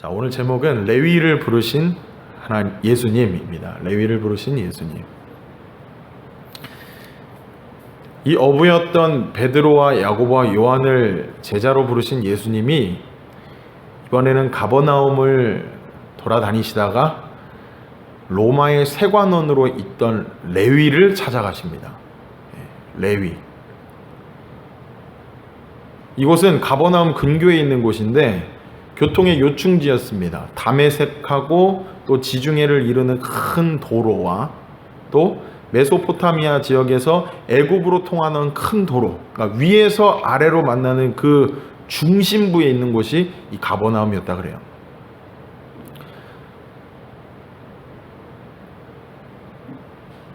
자, 오늘 제목은 레위를 부르신 하나님 예수님입니다. 레위를 부르신 예수님. 이 어부였던 베드로와 야고보와 요한을 제자로 부르신 예수님이 이번에는 가버나움을 돌아다니시다가 로마의 세관원으로 있던 레위를 찾아가십니다. 레위. 이곳은 가버나움 근교에 있는 곳인데 교통의 요충지였습니다. 다메섹하고 또 지중해를 이루는 큰 도로와 또 메소포타미아 지역에서 애굽으로 통하는 큰 도로, 그러니까 위에서 아래로 만나는 그 중심부에 있는 곳이 이 가버나움이었다 그래요.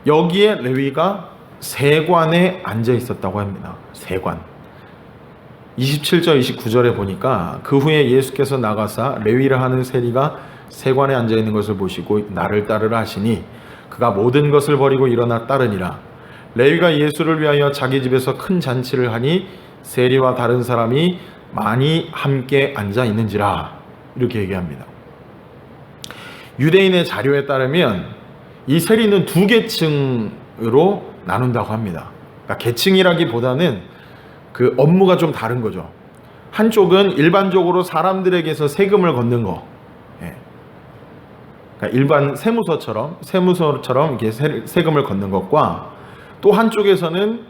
여기에 레위가 세관에 앉아 있었다고 합니다. 세관. 27절 29절에 보니까 그 후에 예수께서 나가사 레위라 하는 세리가 세관에 앉아 있는 것을 보시고 나를 따르라 하시니 그가 모든 것을 버리고 일어나 따르니라. 레위가 예수를 위하여 자기 집에서 큰 잔치를 하니 세리와 다른 사람이 많이 함께 앉아 있는지라. 이렇게 얘기합니다. 유대인의 자료에 따르면 이 세리는 두 계층으로 나눈다고 합니다. 그러니까 계층이라기보다는 그 업무가 좀 다른 거죠. 한쪽은 일반적으로 사람들에게서 세금을 걷는 거, 그러니까 일반 세무서처럼 이렇게 세금을 걷는 것과 또 한쪽에서는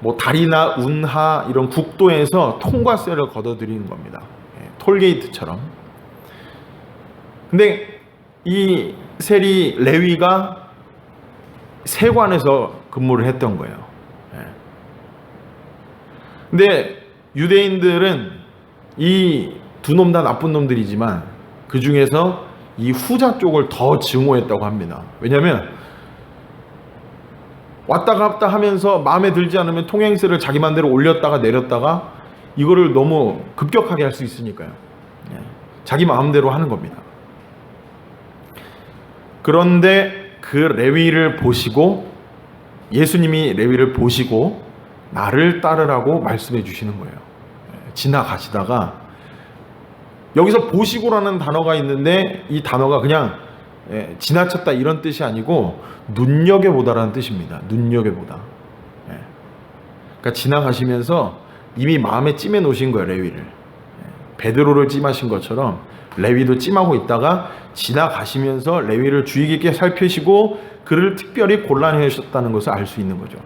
뭐 다리나 운하 이런 국도에서 통과세를 걷어들이는 겁니다. 톨게이트처럼. 근데 이 세리 레위가 세관에서 근무를 했던 거예요. 근데 유대인들은 이 두 놈 다 나쁜 놈들이지만 그 중에서 이 후자 쪽을 더 증오했다고 합니다. 왜냐하면 왔다 갔다 하면서 마음에 들지 않으면 통행세를 자기 맘대로 올렸다가 내렸다가 이거를 너무 급격하게 할 수 있으니까요. 자기 마음대로 하는 겁니다. 그런데 그 레위를 보시고 예수님이 레위를 보시고 나를 따르라고 말씀해 주시는 거예요. 지나가시다가 여기서 보시고라는 단어가 있는데 이 단어가 그냥 지나쳤다 이런 뜻이 아니고 눈여겨보다라는 뜻입니다. 눈여겨보다. 그러니까 지나가시면서 이미 마음에 찜해 놓으신 거예요. 레위를. 베드로를 찜하신 것처럼 레위도 찜하고 있다가 지나가시면서 레위를 주의 깊게 살피시고 그를 특별히 골라내 셨다는 것을 알 수 있는 거죠.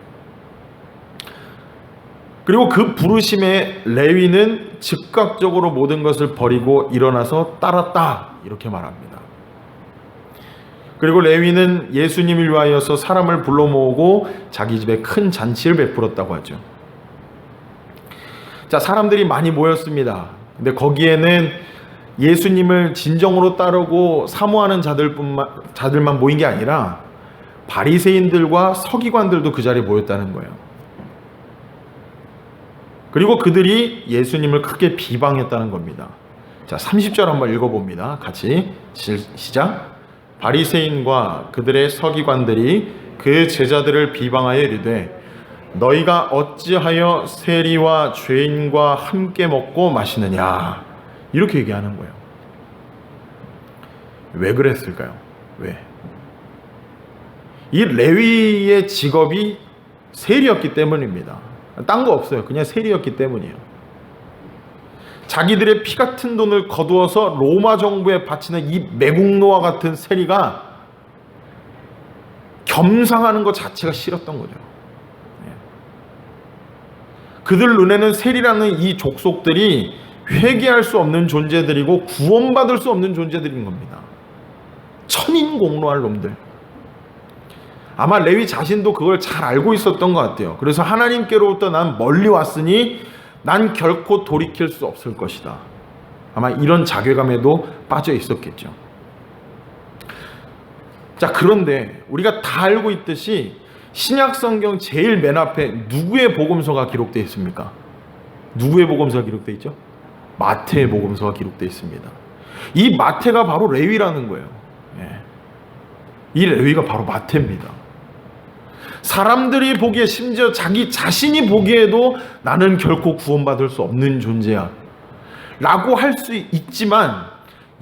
그리고 그 부르심에 레위는 즉각적으로 모든 것을 버리고 일어나서 따랐다 이렇게 말합니다. 그리고 레위는 예수님을 위하여서 사람을 불러 모으고 자기 집에 큰 잔치를 베풀었다고 하죠. 자, 사람들이 많이 모였습니다. 근데 거기에는 예수님을 진정으로 따르고 사모하는 자들만 모인 게 아니라 바리새인들과 서기관들도 그 자리에 모였다는 거예요. 그리고 그들이 예수님을 크게 비방했다는 겁니다. 자, 30절 한번 읽어봅니다. 같이 시작. 바리새인과 그들의 서기관들이 그 제자들을 비방하여 이르되 너희가 어찌하여 세리와 죄인과 함께 먹고 마시느냐 이렇게 얘기하는 거예요. 왜 그랬을까요? 왜? 이 레위의 직업이 세리였기 때문입니다. 딴 거 없어요. 그냥 세리였기 때문이에요. 자기들의 피 같은 돈을 거두어서 로마 정부에 바치는 이 매국노와 같은 세리가 겸상하는 것 자체가 싫었던 거죠. 그들 눈에는 세리라는 이 족속들이 회개할 수 없는 존재들이고 구원받을 수 없는 존재들인 겁니다. 천인공노할 놈들. 아마 레위 자신도 그걸 잘 알고 있었던 것 같아요. 그래서 하나님께로부터 난 멀리 왔으니 난 결코 돌이킬 수 없을 것이다. 아마 이런 자괴감에도 빠져 있었겠죠. 자, 그런데 우리가 다 알고 있듯이 신약성경 제일 맨 앞에 누구의 복음서가 기록되어 있습니까? 누구의 복음서가 기록되어 있죠? 마태의 복음서가 기록되어 있습니다. 이 마태가 바로 레위라는 거예요. 이 레위가 바로 마태입니다. 사람들이 보기에 심지어 자기 자신이 보기에도 나는 결코 구원받을 수 없는 존재야 라고 할 수 있지만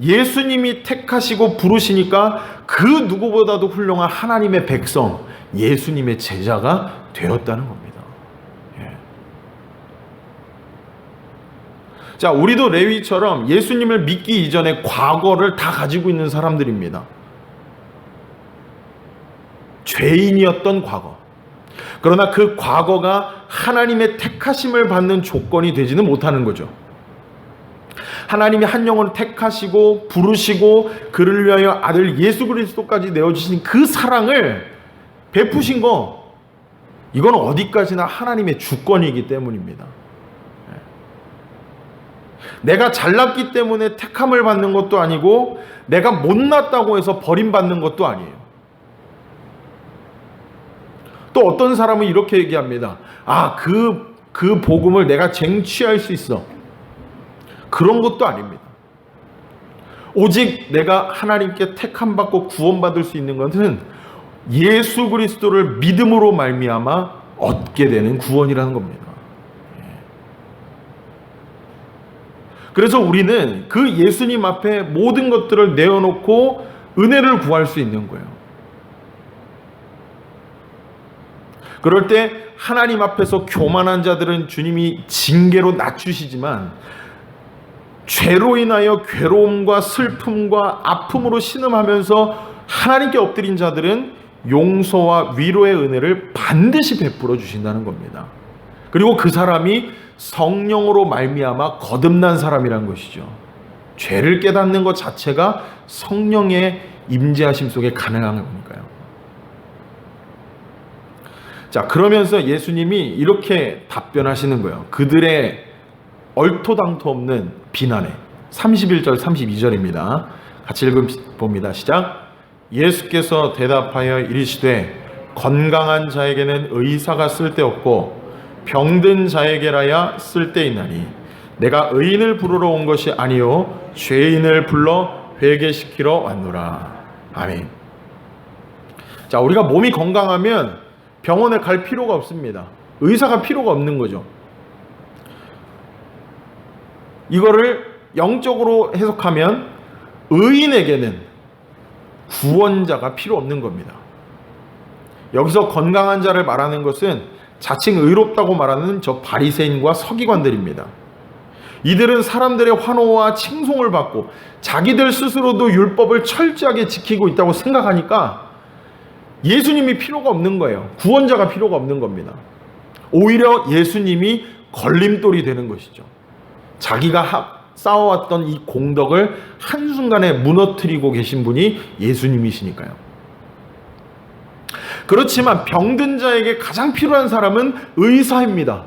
예수님이 택하시고 부르시니까 그 누구보다도 훌륭한 하나님의 백성, 예수님의 제자가 되었다는 겁니다. 예. 자, 우리도 레위처럼 예수님을 믿기 이전에 과거를 다 가지고 있는 사람들입니다. 죄인이었던 과거. 그러나 그 과거가 하나님의 택하심을 받는 조건이 되지는 못하는 거죠. 하나님이 한 영혼을 택하시고 부르시고 그를 위하여 아들 예수 그리스도까지 내어주신 그 사랑을 베푸신 거, 이건 어디까지나 하나님의 주권이기 때문입니다. 내가 잘났기 때문에 택함을 받는 것도 아니고 내가 못났다고 해서 버림받는 것도 아니에요. 또 어떤 사람은 이렇게 얘기합니다. 그 복음을 내가 쟁취할 수 있어. 그런 것도 아닙니다. 오직 내가 하나님께 택함받고 구원받을 수 있는 것은 예수 그리스도를 믿음으로 말미암아 얻게 되는 구원이라는 겁니다. 그래서 우리는 그 예수님 앞에 모든 것들을 내어놓고 은혜를 구할 수 있는 거예요. 그럴 때 하나님 앞에서 교만한 자들은 주님이 징계로 낮추시지만 죄로 인하여 괴로움과 슬픔과 아픔으로 신음하면서 하나님께 엎드린 자들은 용서와 위로의 은혜를 반드시 베풀어 주신다는 겁니다. 그리고 그 사람이 성령으로 말미암아 거듭난 사람이란 것이죠. 죄를 깨닫는 것 자체가 성령의 임재하심 속에 가능한 거니까요. 자, 그러면서 예수님이 이렇게 답변하시는 거예요. 그들의 얼토당토 없는 비난에. 31절 32절입니다. 같이 읽어봅니다. 시작. 예수께서 대답하여 이르시되 건강한 자에게는 의사가 쓸데없고 병든 자에게라야 쓸데있나니 내가 의인을 부르러 온 것이 아니요 죄인을 불러 회개시키러 왔노라. 아멘. 자, 우리가 몸이 건강하면 병원에 갈 필요가 없습니다. 의사가 필요가 없는 거죠. 이거를 영적으로 해석하면 의인에게는 구원자가 필요 없는 겁니다. 여기서 건강한 자를 말하는 것은 자칭 의롭다고 말하는 저 바리새인과 서기관들입니다. 이들은 사람들의 환호와 칭송을 받고 자기들 스스로도 율법을 철저하게 지키고 있다고 생각하니까 예수님이 필요가 없는 거예요. 구원자가 필요가 없는 겁니다. 오히려 예수님이 걸림돌이 되는 것이죠. 자기가 쌓아왔던 이 공덕을 한순간에 무너뜨리고 계신 분이 예수님이시니까요. 그렇지만 병든 자에게 가장 필요한 사람은 의사입니다.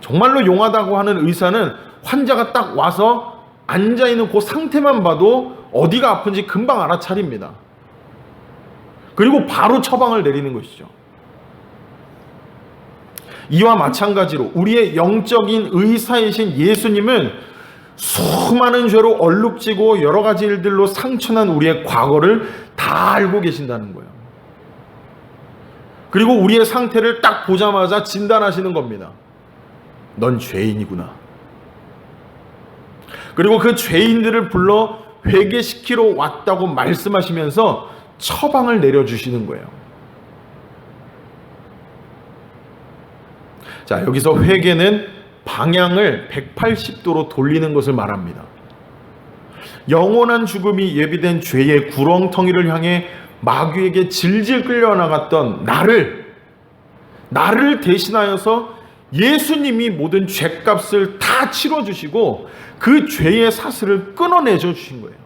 정말로 용하다고 하는 의사는 환자가 딱 와서 앉아있는 그 상태만 봐도 어디가 아픈지 금방 알아차립니다. 그리고 바로 처방을 내리는 것이죠. 이와 마찬가지로 우리의 영적인 의사이신 예수님은 수많은 죄로 얼룩지고 여러 가지 일들로 상처난 우리의 과거를 다 알고 계신다는 거예요. 그리고 우리의 상태를 딱 보자마자 진단하시는 겁니다. 넌 죄인이구나. 그리고 그 죄인들을 불러 회개시키러 왔다고 말씀하시면서 처방을 내려주시는 거예요. 자, 여기서 회개는 방향을 180도로 돌리는 것을 말합니다. 영원한 죽음이 예비된 죄의 구렁텅이를 향해 마귀에게 질질 끌려나갔던 나를 대신하여서 예수님이 모든 죄값을 다 치러주시고 그 죄의 사슬을 끊어내줘 주신 거예요.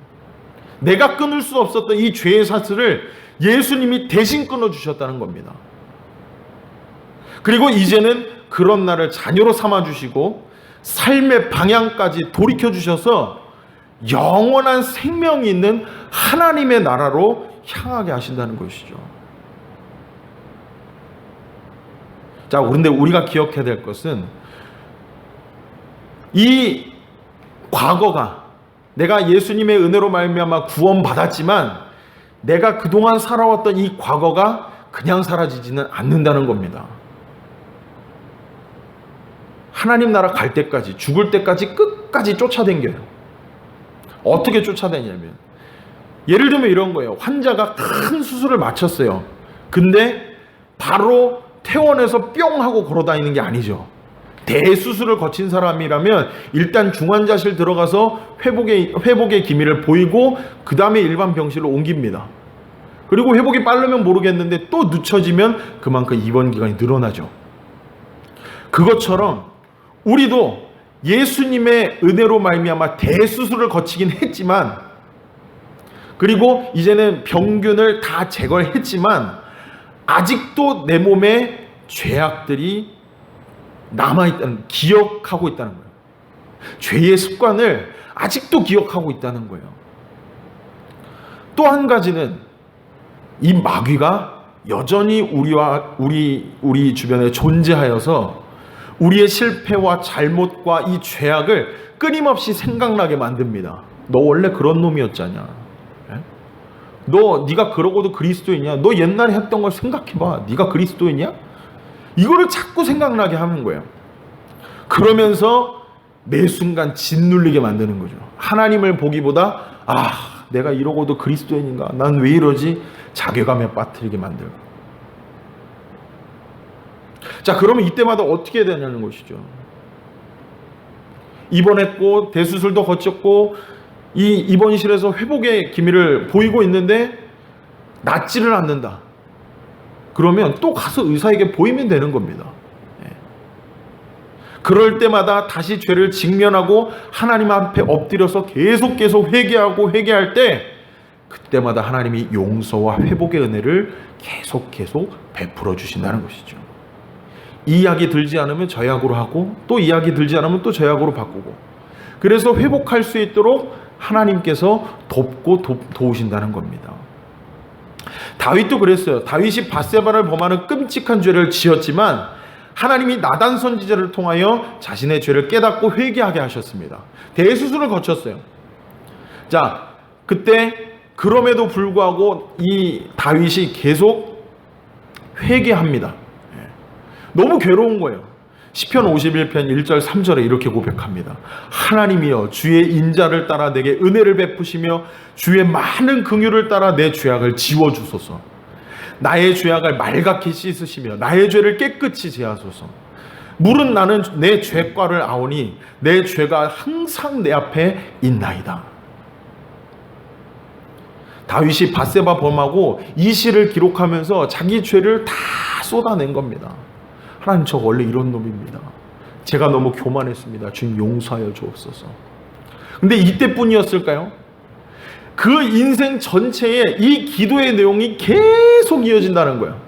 내가 끊을 수 없었던 이 죄의 사슬을 예수님이 대신 끊어주셨다는 겁니다. 그리고 이제는 그런 나를 자녀로 삼아주시고 삶의 방향까지 돌이켜주셔서 영원한 생명이 있는 하나님의 나라로 향하게 하신다는 것이죠. 자, 그런데 우리가 기억해야 될 것은 이 과거가 내가 예수님의 은혜로 말미암아 구원받았지만 내가 그동안 살아왔던 이 과거가 그냥 사라지지는 않는다는 겁니다. 하나님 나라 갈 때까지, 죽을 때까지 끝까지 쫓아다녀요. 어떻게 쫓아다니냐면, 예를 들면 이런 거예요. 환자가 큰 수술을 마쳤어요. 근데 바로 퇴원해서 뿅 하고 걸어다니는 게 아니죠. 대수술을 거친 사람이라면 일단 중환자실 들어가서 회복의 기미를 보이고 그 다음에 일반 병실로 옮깁니다. 그리고 회복이 빠르면 모르겠는데 또 늦춰지면 그만큼 입원 기간이 늘어나죠. 그것처럼 우리도 예수님의 은혜로 말미암아 대수술을 거치긴 했지만, 그리고 이제는 병균을 다 제거했지만 아직도 내 몸에 죄악들이 남아있다는, 기억하고 있다는 거예요. 죄의 습관을 아직도 기억하고 있다는 거예요. 또 한 가지는 이 마귀가 여전히 우리 주변에 존재하여서 우리의 실패와 잘못과 이 죄악을 끊임없이 생각나게 만듭니다. 너 원래 그런 놈이었잖아. 네가 그러고도 그리스도이냐? 너 옛날에 했던 걸 생각해봐. 네가 그리스도이냐? 이거를 자꾸 생각나게 하는 거예요. 그러면서 매 순간 짓눌리게 만드는 거죠. 하나님을 보기보다 내가 이러고도 그리스도인인가? 난 왜 이러지? 자괴감에 빠뜨리게 만들고. 자, 그러면 이때마다 어떻게 해야 되냐는 것이죠. 입원했고 대수술도 거쳤고 이 입원실에서 회복의 기미를 보이고 있는데 낫지를 않는다. 그러면 또 가서 의사에게 보이면 되는 겁니다. 그럴 때마다 다시 죄를 직면하고 하나님 앞에 엎드려서 계속 회개하고 회개할 때, 그때마다 하나님이 용서와 회복의 은혜를 계속 베풀어 주신다는 것이죠. 이 약이 들지 않으면 저 약으로 하고, 또 이 약이 들지 않으면 또 저 약으로 바꾸고, 그래서 회복할 수 있도록 하나님께서 돕고 도우신다는 겁니다. 다윗도 그랬어요. 다윗이 밧세바를 범하는 끔찍한 죄를 지었지만 하나님이 나단 선지자를 통하여 자신의 죄를 깨닫고 회개하게 하셨습니다. 대수술을 거쳤어요. 자, 그때 그럼에도 불구하고 이 다윗이 계속 회개합니다. 너무 괴로운 거예요. 시편 51편 1절 3절에 이렇게 고백합니다. 하나님이여 주의 인자를 따라 내게 은혜를 베푸시며 주의 많은 긍휼을 따라 내 죄악을 지워주소서. 나의 죄악을 말갛게 씻으시며 나의 죄를 깨끗이 제하소서. 물은 나는 내 죄과를 아오니 내 죄가 항상 내 앞에 있나이다. 다윗이 밧세바 범하고 이 시를 기록하면서 자기 죄를 다 쏟아낸 겁니다. 하나님, 저 원래 이런 놈입니다. 제가 너무 교만했습니다. 주님 용서하여 주옵소서. 근데 이때뿐이었을까요? 그 인생 전체에 이 기도의 내용이 계속 이어진다는 거예요.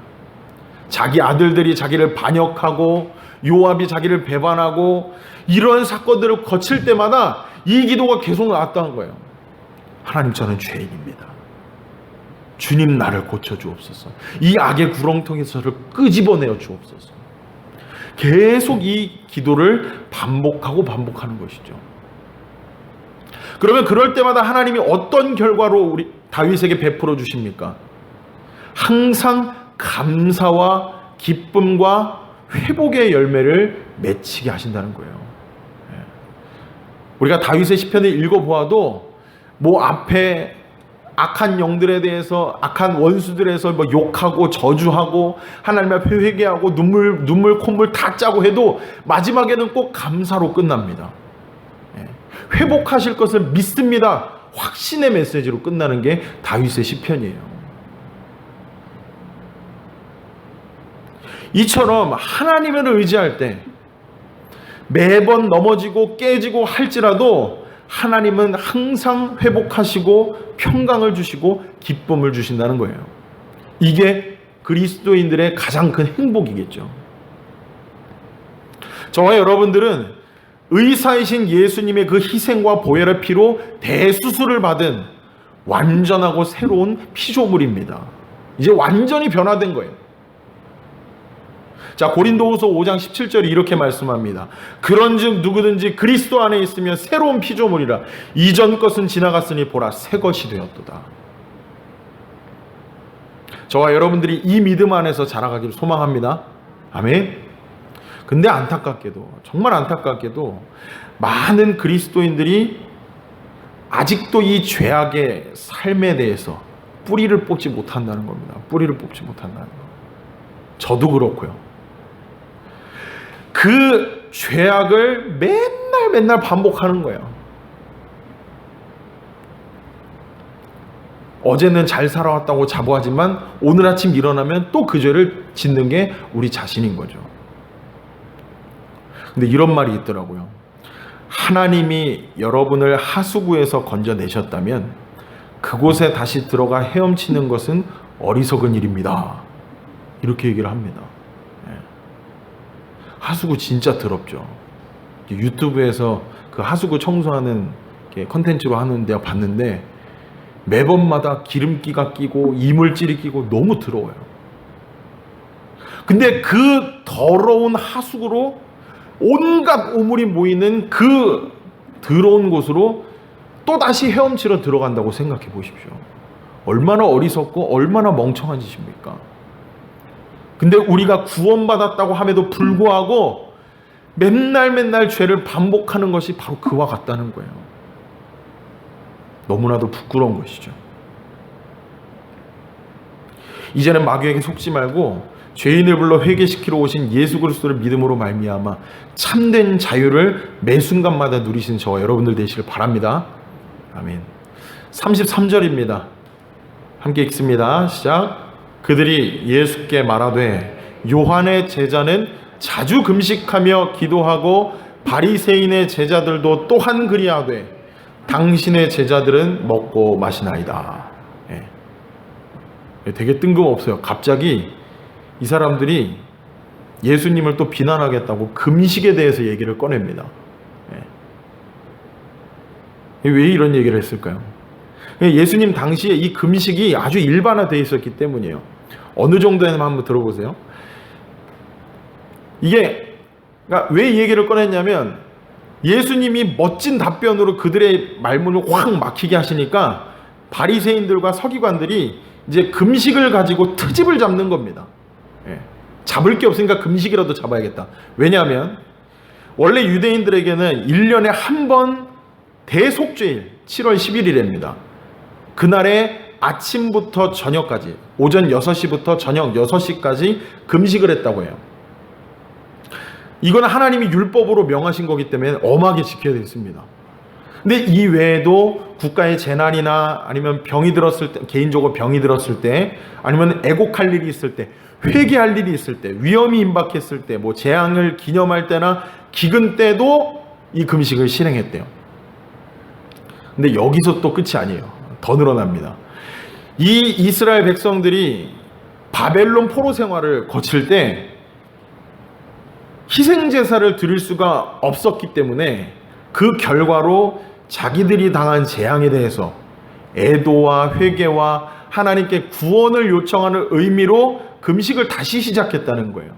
자기 아들들이 자기를 반역하고 요압이 자기를 배반하고 이런 사건들을 거칠 때마다 이 기도가 계속 나왔다는 거예요. 하나님, 저는 죄인입니다. 주님 나를 고쳐주옵소서. 이 악의 구렁텅이에서 저를 끄집어내어 주옵소서. 계속 이 기도를 반복하는 것이죠. 그러면 그럴 때마다 하나님이 어떤 결과로 우리 다윗에게 베풀어 주십니까? 항상 감사와 기쁨과 회복의 열매를 맺히게 하신다는 거예요. 우리가 다윗의 시편을 읽어보아도 앞에 악한 영들에 대해서, 악한 원수들에서 욕하고 저주하고 하나님 앞에 회개하고 눈물 콧물 다 짜고 해도 마지막에는 꼭 감사로 끝납니다. 회복하실 것을 믿습니다. 확신의 메시지로 끝나는 게 다윗의 시편이에요. 이처럼 하나님을 의지할 때 매번 넘어지고 깨지고 할지라도 하나님은 항상 회복하시고 평강을 주시고 기쁨을 주신다는 거예요. 이게 그리스도인들의 가장 큰 행복이겠죠. 저와 여러분들은 의사이신 예수님의 그 희생과 보혈의 피로 대수술을 받은 완전하고 새로운 피조물입니다. 이제 완전히 변화된 거예요. 자, 고린도후서 5장 17절이 이렇게 말씀합니다. 그런즉 누구든지 그리스도 안에 있으면 새로운 피조물이라. 이전 것은 지나갔으니 보라 새 것이 되었도다. 저와 여러분들이 이 믿음 안에서 자라가기를 소망합니다. 아멘. 근데 안타깝게도, 정말 안타깝게도 많은 그리스도인들이 아직도 이 죄악의 삶에 대해서 뿌리를 뽑지 못한다는 겁니다. 뿌리를 뽑지 못한다는 거. 저도 그렇고요. 그 죄악을 맨날 반복하는 거예요. 어제는 잘 살아왔다고 자부하지만 오늘 아침 일어나면 또 그 죄를 짓는 게 우리 자신인 거죠. 근데 이런 말이 있더라고요. 하나님이 여러분을 하수구에서 건져내셨다면 그곳에 다시 들어가 헤엄치는 것은 어리석은 일입니다. 이렇게 얘기를 합니다. 하수구 진짜 더럽죠. 유튜브에서 그 하수구 청소하는 컨텐츠로 하는 데가 봤는데 매번마다 기름기가 끼고 이물질이 끼고 너무 더러워요. 근데 그 더러운 하수구로 온갖 오물이 모이는 그 더러운 곳으로 또다시 헤엄치러 들어간다고 생각해 보십시오. 얼마나 어리석고 얼마나 멍청한 짓입니까? 근데 우리가 구원받았다고 함에도 불구하고 맨날 죄를 반복하는 것이 바로 그와 같다는 거예요. 너무나도 부끄러운 것이죠. 이제는 마귀에게 속지 말고 죄인을 불러 회개시키러 오신 예수 그리스도를 믿음으로 말미암아 참된 자유를 매 순간마다 누리신 저와 여러분들 되시길 바랍니다. 아멘. 33절입니다. 함께 읽습니다. 시작. 그들이 예수께 말하되 요한의 제자는 자주 금식하며 기도하고 바리새인의 제자들도 또한 그리하되 당신의 제자들은 먹고 마시나이다. 되게 뜬금없어요. 갑자기 이 사람들이 예수님을 또 비난하겠다고 금식에 대해서 얘기를 꺼냅니다. 왜 이런 얘기를 했을까요? 예수님 당시에 이 금식이 아주 일반화되어 있었기 때문이에요. 어느 정도에는 한번 들어보세요. 이게 그러니까 왜 이 얘기를 꺼냈냐면 예수님이 멋진 답변으로 그들의 말문을 확 막히게 하시니까 바리새인들과 서기관들이 이제 금식을 가지고 트집을 잡는 겁니다. 잡을 게 없으니까 금식이라도 잡아야겠다. 왜냐하면 원래 유대인들에게는 1년에 한 번 대속죄일 7월 11일입니다. 그날에 아침부터 저녁까지 오전 6시부터 저녁 6시까지 금식을 했다고 해요. 이건 하나님이 율법으로 명하신 거기 때문에 엄하게 지켜야 되겠습니다. 근데 이 외에도 국가의 재난이나 아니면 병이 들었을 때, 개인적으로 병이 들었을 때, 아니면 애곡할 일이 있을 때, 회개할 일이 있을 때, 위험이 임박했을 때, 뭐 재앙을 기념할 때나 기근 때도 이 금식을 실행했대요. 근데 여기서 또 끝이 아니에요. 더 늘어납니다. 이 이스라엘 백성들이 바벨론 포로 생활을 거칠 때 희생제사를 드릴 수가 없었기 때문에 그 결과로 자기들이 당한 재앙에 대해서 애도와 회개와 하나님께 구원을 요청하는 의미로 금식을 다시 시작했다는 거예요.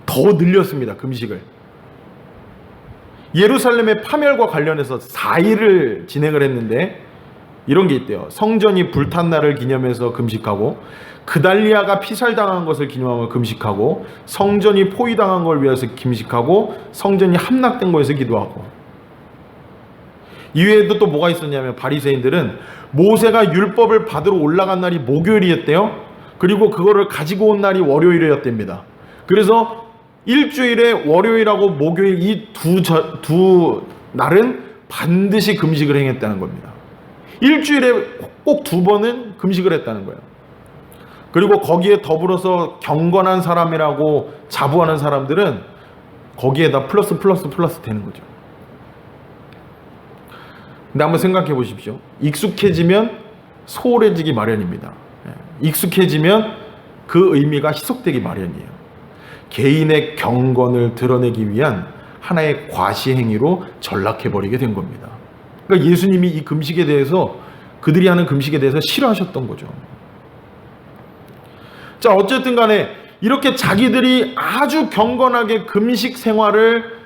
더 늘렸습니다. 금식을. 예루살렘의 파멸과 관련해서 4일을 진행을 했는데 이런 게 있대요. 성전이 불탄 날을 기념해서 금식하고, 그달리아가 피살당한 것을 기념하며 금식하고, 성전이 포위당한 걸 위해서 금식하고, 성전이 함락된 것에서 기도하고. 이외에도 또 뭐가 있었냐면 바리새인들은 모세가 율법을 받으러 올라간 날이 목요일이었대요. 그리고 그거를 가지고 온 날이 월요일이었답니다. 그래서 일주일에 월요일하고 목요일 이 두 날은 반드시 금식을 행했다는 겁니다. 일주일에 꼭 2번은 금식을 했다는 거예요. 그리고 거기에 더불어서 경건한 사람이라고 자부하는 사람들은 거기에다 플러스 되는 거죠. 근데 한번 생각해 보십시오. 익숙해지면 소홀해지기 마련입니다. 익숙해지면 그 의미가 희석되기 마련이에요. 개인의 경건을 드러내기 위한 하나의 과시행위로 전락해버리게 된 겁니다. 그러니까 예수님이 이 금식에 대해서, 그들이 하는 금식에 대해서 싫어하셨던 거죠. 자, 어쨌든 간에 이렇게 자기들이 아주 경건하게 금식 생활을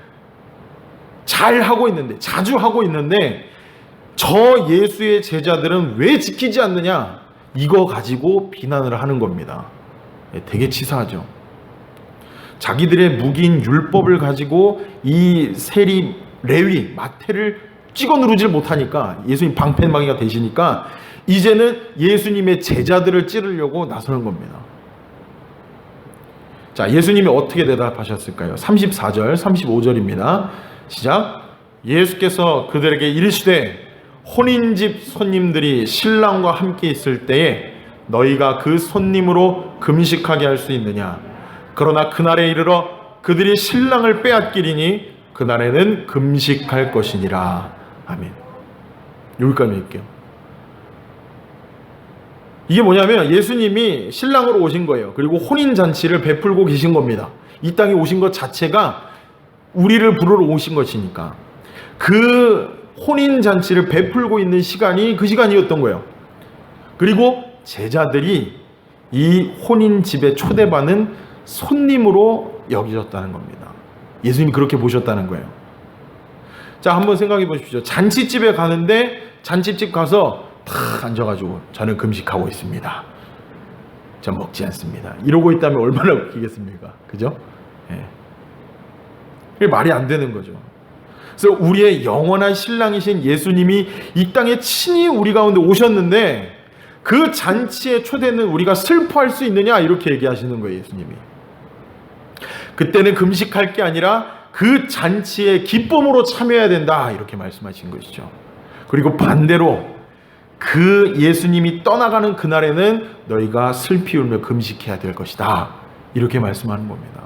잘 하고 있는데, 자주 하고 있는데, 저 예수의 제자들은 왜 지키지 않느냐? 이거 가지고 비난을 하는 겁니다. 되게 치사하죠. 자기들의 무기인 율법을 가지고 이 세리, 레위, 마태를 찍어 누르질 못하니까, 예수님 방패막이가 되시니까 이제는 예수님의 제자들을 찌르려고 나서는 겁니다. 자, 예수님이 어떻게 대답하셨을까요? 34절, 35절입니다. 시작. 예수께서 그들에게 이르시되 혼인집 손님들이 신랑과 함께 있을 때에 너희가 그 손님으로 금식하게 할 수 있느냐? 그러나 그날에 이르러 그들이 신랑을 빼앗기리니 그날에는 금식할 것이니라. 아멘. 여기까지 할게요. 이게 뭐냐면 예수님이 신랑으로 오신 거예요. 그리고 혼인잔치를 베풀고 계신 겁니다. 이 땅에 오신 것 자체가 우리를 부르러 오신 것이니까 그 혼인잔치를 베풀고 있는 시간이 그 시간이었던 거예요. 그리고 제자들이 이 혼인집에 초대받는 손님으로 여기셨다는 겁니다. 예수님이 그렇게 보셨다는 거예요. 자, 한번 생각해 보십시오. 잔치집에 가는데 잔치집 가서 탁 앉아가지고 저는 금식하고 있습니다, 전 먹지 않습니다, 이러고 있다면 얼마나 웃기겠습니까? 그죠? 예. 그게 말이 안 되는 거죠. 그래서 우리의 영원한 신랑이신 예수님이 이 땅에 친히 우리 가운데 오셨는데 그 잔치의 초대는 우리가 슬퍼할 수 있느냐, 이렇게 얘기하시는 거예요, 예수님이. 그때는 금식할 게 아니라 그 잔치에 기쁨으로 참여해야 된다, 이렇게 말씀하신 것이죠. 그리고 반대로 그 예수님이 떠나가는 그날에는 너희가 슬피 울며 금식해야 될 것이다, 이렇게 말씀하는 겁니다.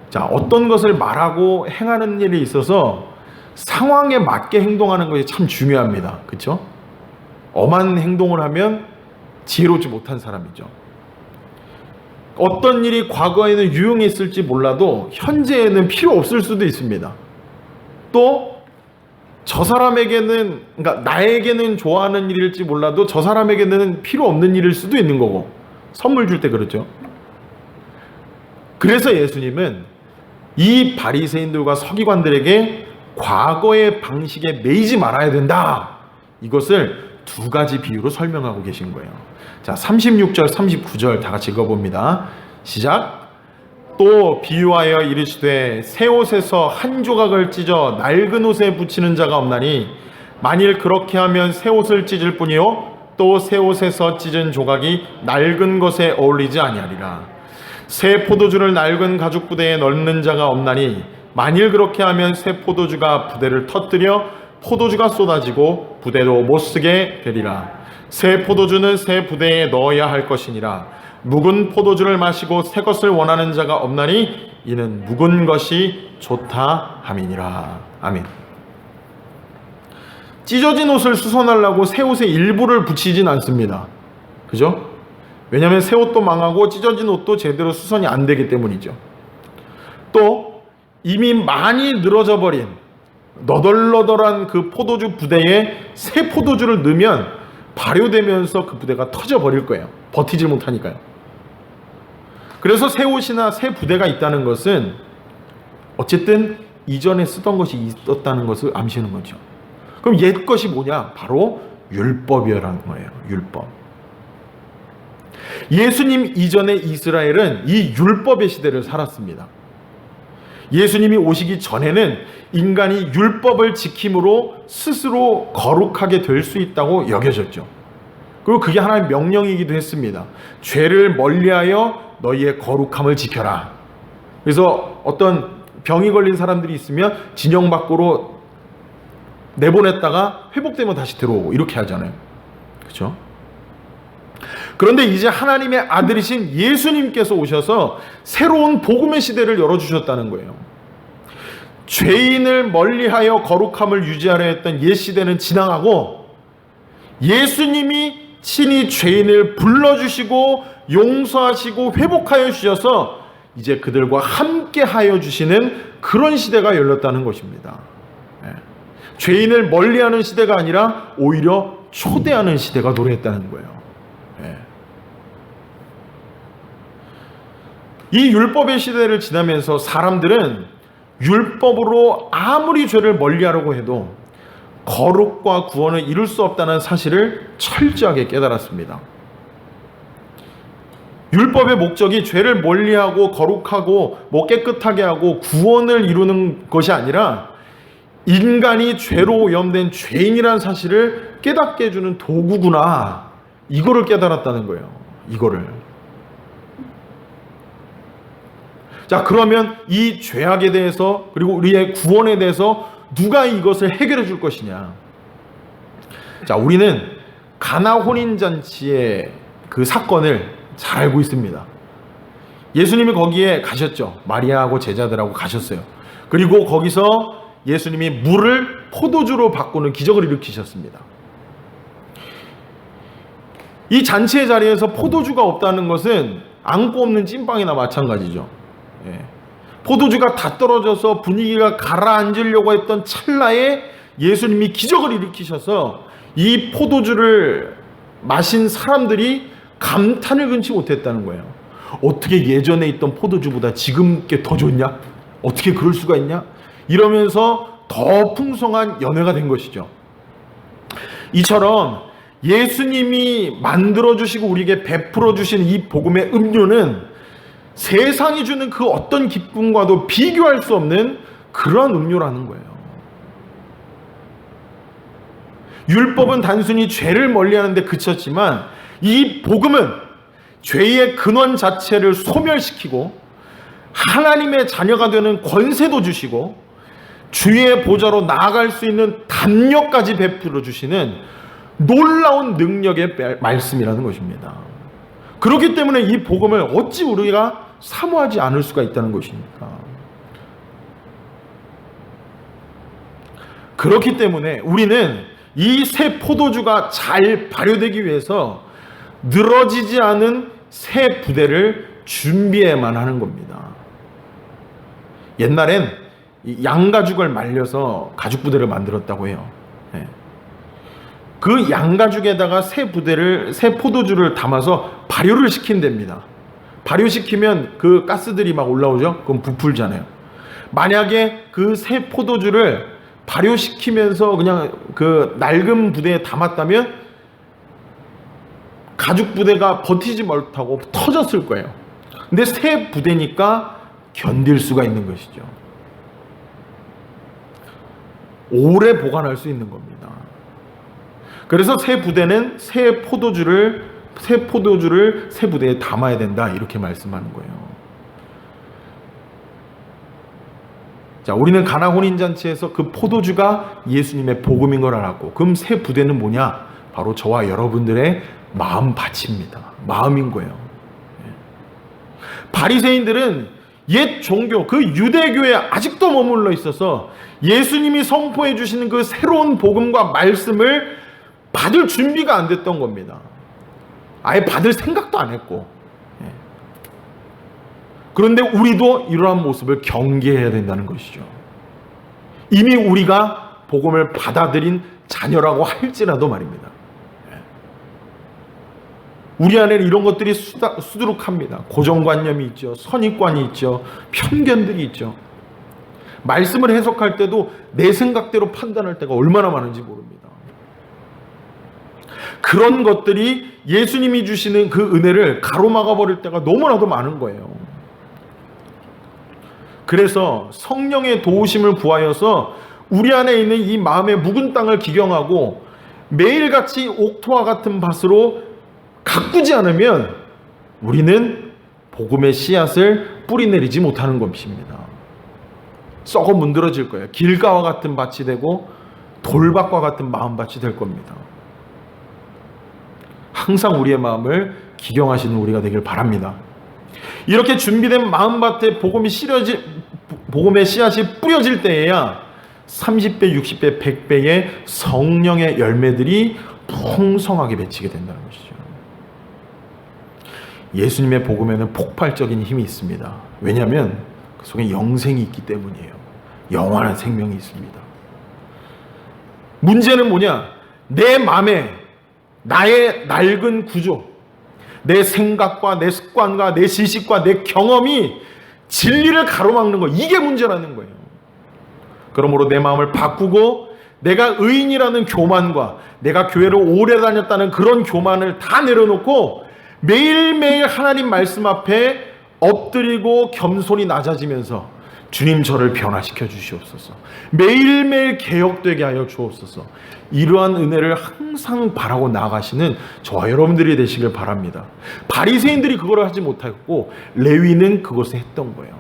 자, 어떤 것을 말하고 행하는 일에 있어서 상황에 맞게 행동하는 것이 참 중요합니다. 그렇죠? 엄한 행동을 하면 지혜롭지 못한 사람이죠. 어떤 일이 과거에는 유용했을지 몰라도 현재에는 필요 없을 수도 있습니다. 또 저 사람에게는, 그러니까 나에게는 좋아하는 일일지 몰라도 저 사람에게는 필요 없는 일일 수도 있는 거고, 선물 줄 때 그렇죠. 그래서 예수님은 이 바리새인들과 서기관들에게 과거의 방식에 매이지 말아야 된다, 이것을 두 가지 비유로 설명하고 계신 거예요. 자, 36절 39절 다 같이 읽어봅니다. 시작. 또 비유하여 이르시되 새 옷에서 한 조각을 찢어 낡은 옷에 붙이는 자가 없나니 만일 그렇게 하면 새 옷을 찢을 뿐이요 또 새 옷에서 찢은 조각이 낡은 것에 어울리지 아니하리라. 새 포도주를 낡은 가죽 부대에 넣는 자가 없나니 만일 그렇게 하면 새 포도주가 부대를 터뜨려 포도주가 쏟아지고 부대도 못 쓰게 되리라. 새 포도주는 새 부대에 넣어야 할 것이니라. 묵은 포도주를 마시고 새 것을 원하는 자가 없나니 이는 묵은 것이 좋다 함이니라. 아멘. 찢어진 옷을 수선하려고 새 옷의 일부를 붙이진 않습니다. 그죠? 왜냐하면 새 옷도 망하고 찢어진 옷도 제대로 수선이 안 되기 때문이죠. 또 이미 많이 늘어져 버린 너덜너덜한 그 포도주 부대에 새 포도주를 넣으면 발효되면서 그 부대가 터져 버릴 거예요. 버티질 못하니까요. 그래서 새 옷이나 새 부대가 있다는 것은 어쨌든 이전에 쓰던 것이 있었다는 것을 암시하는 거죠. 그럼 옛 것이 뭐냐? 바로 율법이라는 거예요. 율법. 예수님 이전의 이스라엘은 이 율법의 시대를 살았습니다. 예수님이 오시기 전에는 인간이 율법을 지킴으로 스스로 거룩하게 될 수 있다고 여겨졌죠. 그리고 그게 하나의 명령이기도 했습니다. 죄를 멀리하여 너희의 거룩함을 지켜라. 그래서 어떤 병이 걸린 사람들이 있으면 진영 밖으로 내보냈다가 회복되면 다시 들어오고 이렇게 하잖아요. 그렇죠? 그런데 이제 하나님의 아들이신 예수님께서 오셔서 새로운 복음의 시대를 열어주셨다는 거예요. 죄인을 멀리하여 거룩함을 유지하려 했던 옛 시대는 지나가고 예수님이 친히 죄인을 불러주시고 용서하시고 회복하여 주셔서 이제 그들과 함께 하여 주시는 그런 시대가 열렸다는 것입니다. 죄인을 멀리하는 시대가 아니라 오히려 초대하는 시대가 도래했다는 거예요. 이 율법의 시대를 지나면서 사람들은 율법으로 아무리 죄를 멀리하려고 해도 거룩과 구원을 이룰 수 없다는 사실을 철저하게 깨달았습니다. 율법의 목적이 죄를 멀리하고 거룩하고 깨끗하게 하고 구원을 이루는 것이 아니라 인간이 죄로 오염된 죄인이라는 사실을 깨닫게 해주는 도구구나. 이거를 깨달았다는 거예요. 이거를. 자, 그러면 이 죄악에 대해서 그리고 우리의 구원에 대해서 누가 이것을 해결해 줄 것이냐. 자, 우리는 가나 혼인잔치의 그 사건을 잘 알고 있습니다. 예수님이 거기에 가셨죠. 마리아하고 제자들하고 가셨어요. 그리고 거기서 예수님이 물을 포도주로 바꾸는 기적을 일으키셨습니다. 이 잔치의 자리에서 포도주가 없다는 것은 안고 없는 찐빵이나 마찬가지죠. 포도주가 다 떨어져서 분위기가 가라앉으려고 했던 찰나에 예수님이 기적을 일으키셔서 이 포도주를 마신 사람들이 감탄을 금치 못했다는 거예요. 어떻게 예전에 있던 포도주보다 지금 게 더 좋냐? 어떻게 그럴 수가 있냐? 이러면서 더 풍성한 연회가 된 것이죠. 이처럼 예수님이 만들어주시고 우리에게 베풀어주신 이 복음의 음료는 세상이 주는 그 어떤 기쁨과도 비교할 수 없는 그런 음료라는 거예요. 율법은 단순히 죄를 멀리하는 데 그쳤지만 이 복음은 죄의 근원 자체를 소멸시키고 하나님의 자녀가 되는 권세도 주시고 주의 보좌로 나아갈 수 있는 담력까지 베풀어 주시는 놀라운 능력의 말씀이라는 것입니다. 그렇기 때문에 이 복음을 어찌 우리가 사모하지 않을 수가 있다는 것입니까? 그렇기 때문에 우리는 이 새 포도주가 잘 발효되기 위해서 늘어지지 않은 새 부대를 준비해야만 하는 겁니다. 옛날엔 양가죽을 말려서 가죽 부대를 만들었다고 해요. 그 양가죽에다가 새 포도주를 담아서 발효를 시킨답니다. 발효시키면 그 가스들이 막 올라오죠? 그럼 부풀잖아요. 만약에 그 새 포도주를 발효시키면서 그냥 그 낡은 부대에 담았다면 가죽 부대가 버티지 못하고 터졌을 거예요. 근데 새 부대니까 견딜 수가 있는 것이죠. 오래 보관할 수 있는 겁니다. 그래서 새 부대는 새 포도주를 새 부대에 담아야 된다, 이렇게 말씀하는 거예요. 자, 우리는 가나 혼인잔치에서 그 포도주가 예수님의 복음인 걸 알았고, 그럼 새 부대는 뭐냐? 바로 저와 여러분들의 마음밭입니다. 마음인 거예요. 바리새인들은 옛 종교, 그 유대교에 아직도 머물러 있어서 예수님이 선포해 주시는 그 새로운 복음과 말씀을 받을 준비가 안 됐던 겁니다. 아예 받을 생각도 안 했고. 그런데 우리도 이러한 모습을 경계해야 된다는 것이죠. 이미 우리가 복음을 받아들인 자녀라고 할지라도 말입니다. 우리 안에는 이런 것들이 수두룩합니다. 고정관념이 있죠. 선입관이 있죠. 편견들이 있죠. 말씀을 해석할 때도 내 생각대로 판단할 때가 얼마나 많은지 모릅니다. 그런 것들이 예수님이 주시는 그 은혜를 가로막아 버릴 때가 너무나도 많은 거예요. 그래서 성령의 도우심을 구하여서 우리 안에 있는 이 마음의 묵은 땅을 기경하고 매일같이 옥토와 같은 밭으로 가꾸지 않으면 우리는 복음의 씨앗을 뿌리내리지 못하는 것입니다. 썩어 문드러질 거예요. 길가와 같은 밭이 되고 돌밭과 같은 마음밭이 될 겁니다. 항상 우리의 마음을 기경하시는 우리가 되길 바랍니다. 이렇게 준비된 마음밭에 복음의 씨앗이 뿌려질 때에야 30배, 60배, 100배의 성령의 열매들이 풍성하게 맺히게 된다는 것이죠. 예수님의 복음에는 폭발적인 힘이 있습니다. 왜냐하면 그 속에 영생이 있기 때문이에요. 영원한 생명이 있습니다. 문제는 뭐냐? 내 마음에 나의 낡은 구조, 내 생각과 내 습관과 내 지식과 내 경험이 진리를 가로막는 거, 이게 문제라는 거예요. 그러므로 내 마음을 바꾸고 내가 의인이라는 교만과 내가 교회를 오래 다녔다는 그런 교만을 다 내려놓고 매일매일 하나님 말씀 앞에 엎드리고 겸손히 낮아지면서 주님 저를 변화시켜 주시옵소서. 매일매일 개혁되게 하여 주옵소서. 이러한 은혜를 항상 바라고 나아가시는 저와 여러분들이 되시길 바랍니다. 바리새인들이 그걸 하지 못했고 레위는 그것을 했던 거예요.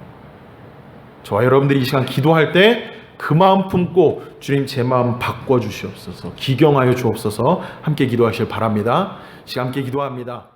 저와 여러분들이 이 시간 기도할 때 그 마음 품고 주님 제 마음 바꿔 주시옵소서. 기경하여 주옵소서. 함께 기도하시길 바랍니다. 시간 함께 기도합니다.